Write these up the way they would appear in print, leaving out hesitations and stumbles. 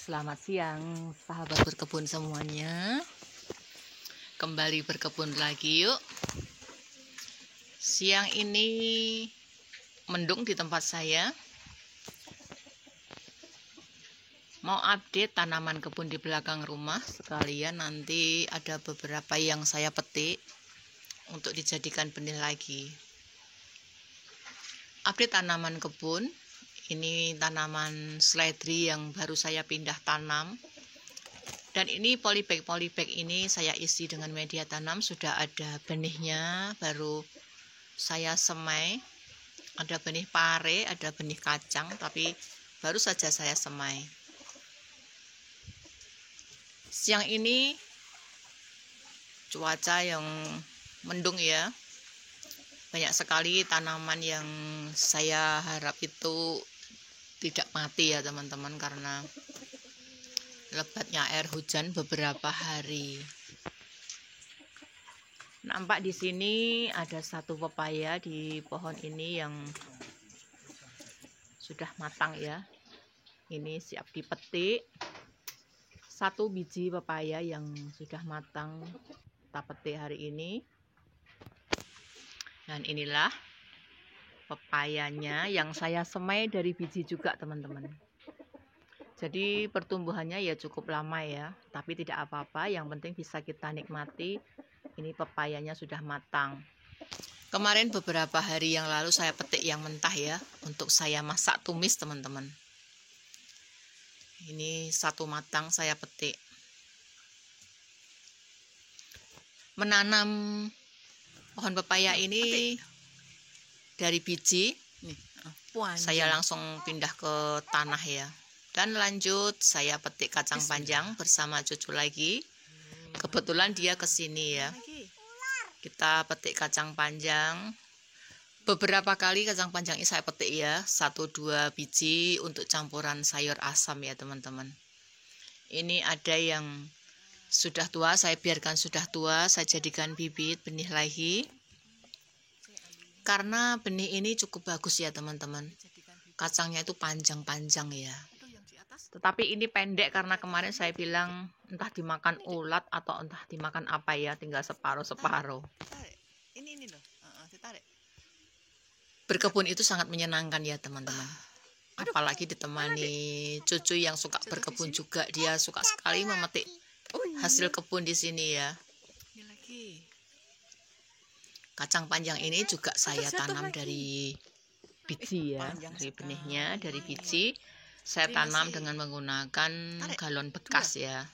Selamat siang sahabat berkebun semuanya. Kembali berkebun lagi yuk. Siang ini mendung di tempat saya. Mau update tanaman kebun di belakang rumah. Sekalian nanti ada beberapa yang saya petik untuk dijadikan benih lagi. Update tanaman kebun. Ini tanaman seledri yang baru saya pindah tanam. Dan ini polybag ini saya isi dengan media tanam, sudah ada benihnya, baru saya semai. Ada benih pare, ada benih kacang, tapi baru saja saya semai. Siang ini cuaca yang mendung ya. Banyak sekali tanaman yang saya harap itu tidak mati ya teman-teman, karena lebatnya air hujan beberapa hari. Nampak di sini ada satu pepaya di pohon ini yang sudah matang ya. Ini siap dipetik. Satu biji pepaya yang sudah matang kita petik hari ini. Dan inilah pepayanya yang saya semai dari biji juga teman-teman. Jadi pertumbuhannya ya cukup lama ya, tapi tidak apa-apa, yang penting bisa kita nikmati. Ini pepayanya sudah matang. Kemarin beberapa hari yang lalu saya petik yang mentah ya, untuk saya masak tumis teman-teman. Ini satu matang saya petik. Menanam pohon pepaya ini dari biji, saya langsung pindah ke tanah ya. Dan lanjut saya petik kacang panjang bersama cucu lagi. Kebetulan dia kesini ya. Kita petik kacang panjang. Beberapa kali kacang panjang ini saya petik ya. 1-2 biji untuk campuran sayur asam ya teman-teman. Ini ada yang sudah tua, saya biarkan sudah tua. Saya jadikan bibit benih lagi. Karena benih ini cukup bagus ya teman-teman. Kacangnya itu panjang-panjang ya. Tetapi ini pendek karena kemarin saya bilang entah dimakan ulat atau entah dimakan apa ya, tinggal separuh-separuh. Ini loh, ditarik. Berkebun itu sangat menyenangkan ya teman-teman. Apalagi ditemani cucu yang suka berkebun juga, dia suka sekali memetik hasil kebun di sini ya. Kacang panjang ini juga saya tanam dari biji ya, dari benihnya, dari biji. Saya tanam dengan menggunakan galon bekas ya.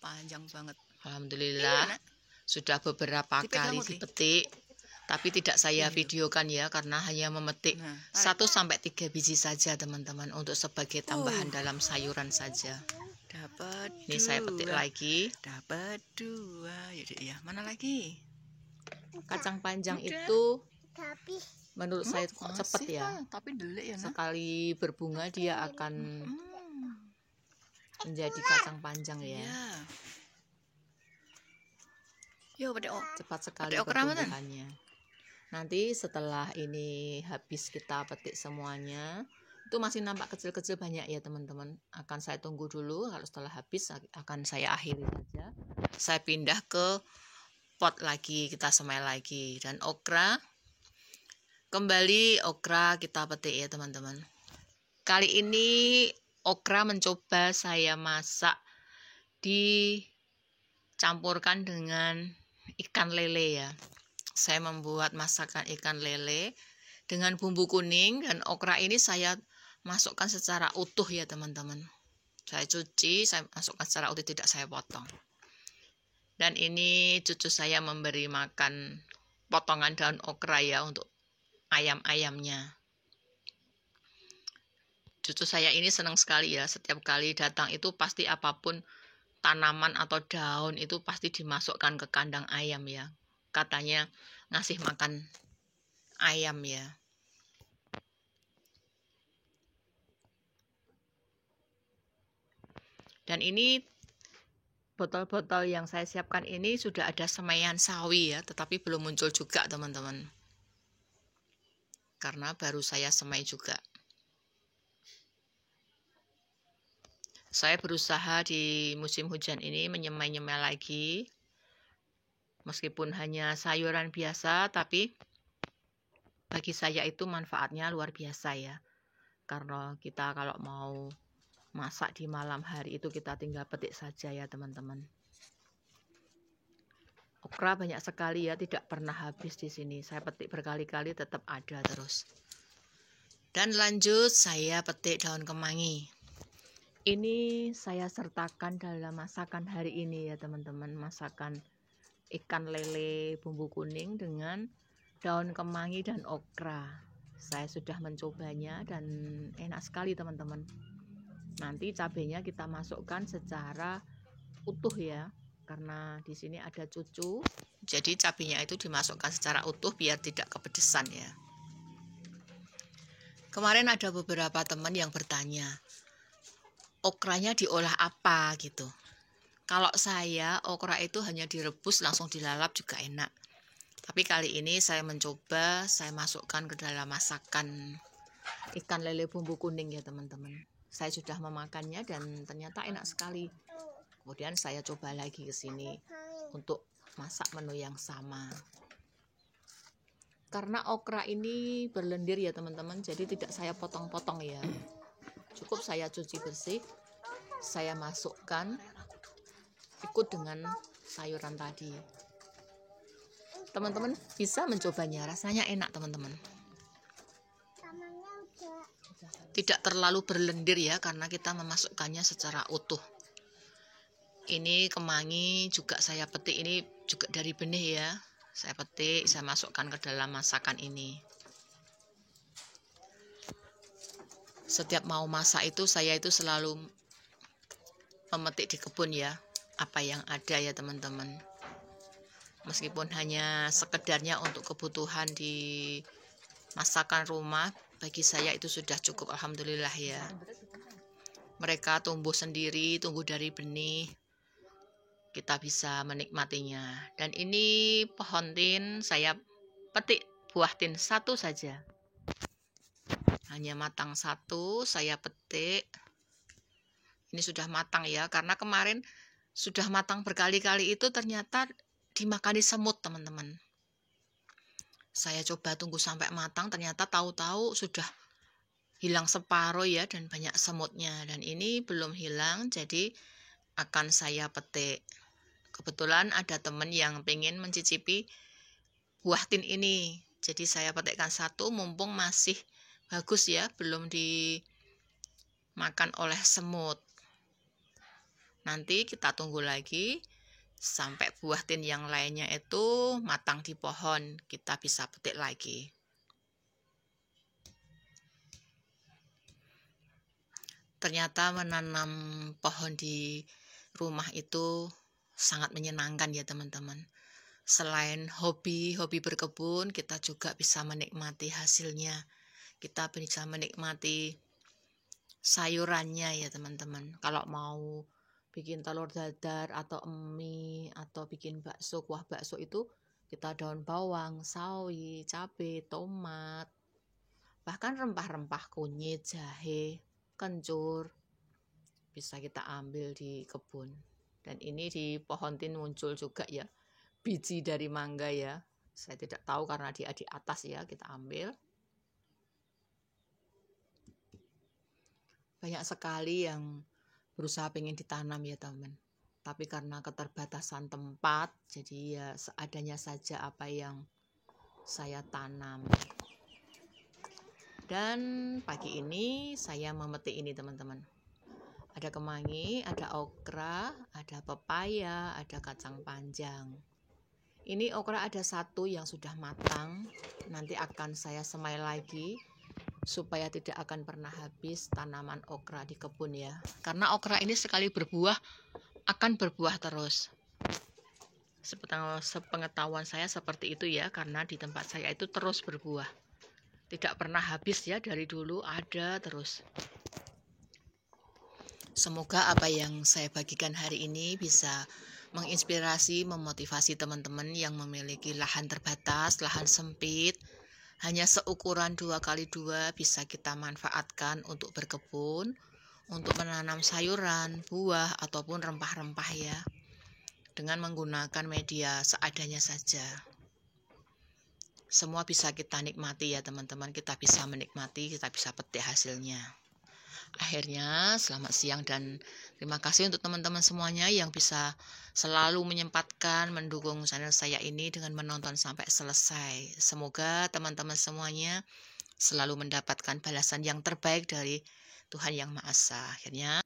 Panjang banget. Alhamdulillah sudah beberapa kali dipetik, tapi tidak saya videokan ya, karena hanya memetik 1-3 biji saja teman-teman, untuk sebagai tambahan dalam sayuran saja. Ini saya petik lagi. Dapat 2 ya. Mana lagi? Kacang panjang itu menurut saya kok cepet ya. Sekali berbunga dia akan menjadi kacang panjang ya. Cepat sekali pertumbuhannya. Nanti setelah ini habis kita petik semuanya, itu masih nampak kecil-kecil banyak ya teman-teman. Akan saya tunggu dulu, kalau setelah habis akan saya akhiri saja. Saya pindah ke pot lagi, kita semai lagi. Dan okra, kembali okra kita petik ya teman-teman. Kali ini okra mencoba saya masak dicampurkan dengan ikan lele ya. Saya membuat masakan ikan lele dengan bumbu kuning, dan okra ini saya masukkan secara utuh ya teman-teman. Saya cuci, saya masukkan secara utuh, tidak saya potong. Dan ini cucu saya memberi makan potongan daun okra ya untuk ayam-ayamnya. Cucu saya ini senang sekali ya, setiap kali datang itu pasti apapun tanaman atau daun itu pasti dimasukkan ke kandang ayam ya. Katanya ngasih makan ayam ya. Dan ini botol-botol yang saya siapkan ini sudah ada semaian sawi ya, tetapi belum muncul juga teman-teman. Karena baru saya semai juga. Saya berusaha di musim hujan ini menyemai-nyemai lagi. Meskipun hanya sayuran biasa, tapi bagi saya itu manfaatnya luar biasa ya. Karena kita kalau mau masak di malam hari itu kita tinggal petik saja ya teman-teman. Okra banyak sekali ya, tidak pernah habis di sini. Saya petik berkali-kali tetap ada terus. Dan lanjut saya petik daun kemangi. Ini saya sertakan dalam masakan hari ini ya teman-teman. Masakan ikan lele bumbu kuning dengan daun kemangi dan okra. Saya sudah mencobanya dan enak sekali teman-teman. Nanti cabenya kita masukkan secara utuh ya, karena di sini ada cucu. Jadi cabenya itu dimasukkan secara utuh biar tidak kepedesan ya. Kemarin ada beberapa teman yang bertanya, okranya diolah apa gitu. Kalau saya, okra itu hanya direbus langsung dilalap juga enak. Tapi kali ini saya mencoba, saya masukkan ke dalam masakan ikan lele bumbu kuning ya teman-teman. Saya sudah memakannya dan ternyata enak sekali. Kemudian saya coba lagi ke sini untuk masak menu yang sama. Karena okra ini berlendir ya teman-teman, jadi tidak saya potong-potong ya. Cukup saya cuci bersih, saya masukkan ikut dengan sayuran tadi. Teman-teman bisa mencobanya, rasanya enak teman-teman. Tidak terlalu berlendir ya, karena kita memasukkannya secara utuh. Ini kemangi juga saya petik, ini juga dari benih ya. Saya petik, saya masukkan ke dalam masakan ini. Setiap mau masak itu saya itu selalu memetik di kebun ya, apa yang ada ya teman-teman. Meskipun hanya sekedarnya untuk kebutuhan di masakan rumah, bagi saya itu sudah cukup, alhamdulillah ya. Mereka tumbuh sendiri, tumbuh dari benih, kita bisa menikmatinya. Dan ini pohon tin, saya petik buah tin satu saja. Hanya matang satu, saya petik. Ini sudah matang ya, karena kemarin sudah matang berkali-kali itu ternyata dimakani semut teman-teman. Saya coba tunggu sampai matang, ternyata tahu-tahu sudah hilang separuh ya, dan banyak semutnya. Dan ini belum hilang, jadi akan saya petik. Kebetulan ada teman yang pengen mencicipi buah tin ini, jadi saya petikkan satu mumpung masih bagus ya, belum dimakan oleh semut. Nanti kita tunggu lagi sampai buah tin yang lainnya itu matang di pohon, kita bisa petik lagi. Ternyata menanam pohon di rumah itu sangat menyenangkan ya teman-teman. Selain hobi berkebun, kita juga bisa menikmati hasilnya. Kita bisa menikmati sayurannya ya teman-teman. Kalau mau bikin telur dadar atau mie atau bikin bakso, kuah bakso itu kita daun bawang, sawi, cabai, tomat, bahkan rempah-rempah kunyit, jahe, kencur bisa kita ambil di kebun. Dan ini di pohon tin muncul juga ya biji dari mangga ya. Saya tidak tahu karena dia di atas ya, kita ambil. Banyak sekali yang berusaha pengen ditanam ya teman. Tapi karena keterbatasan tempat, jadi ya seadanya saja apa yang saya tanam. Dan pagi ini saya memetik ini teman-teman. Ada kemangi, ada okra, ada pepaya, ada kacang panjang. Ini okra ada satu yang sudah matang, nanti akan saya semai lagi supaya tidak akan pernah habis tanaman okra di kebun ya. Karena okra ini sekali berbuah akan berbuah terus. Sepengetahuan saya seperti itu ya, karena di tempat saya itu terus berbuah. Tidak pernah habis ya, dari dulu ada terus. Semoga apa yang saya bagikan hari ini bisa menginspirasi, memotivasi teman-teman yang memiliki lahan terbatas, lahan sempit, hanya seukuran 2x2 bisa kita manfaatkan untuk berkebun, untuk menanam sayuran, buah, ataupun rempah-rempah ya, dengan menggunakan media seadanya saja. Semua bisa kita nikmati ya teman-teman, kita bisa menikmati, kita bisa petik hasilnya. Akhirnya selamat siang dan terima kasih untuk teman-teman semuanya yang bisa selalu menyempatkan mendukung channel saya ini dengan menonton sampai selesai. Semoga teman-teman semuanya selalu mendapatkan balasan yang terbaik dari Tuhan Yang Maha Esa. Akhirnya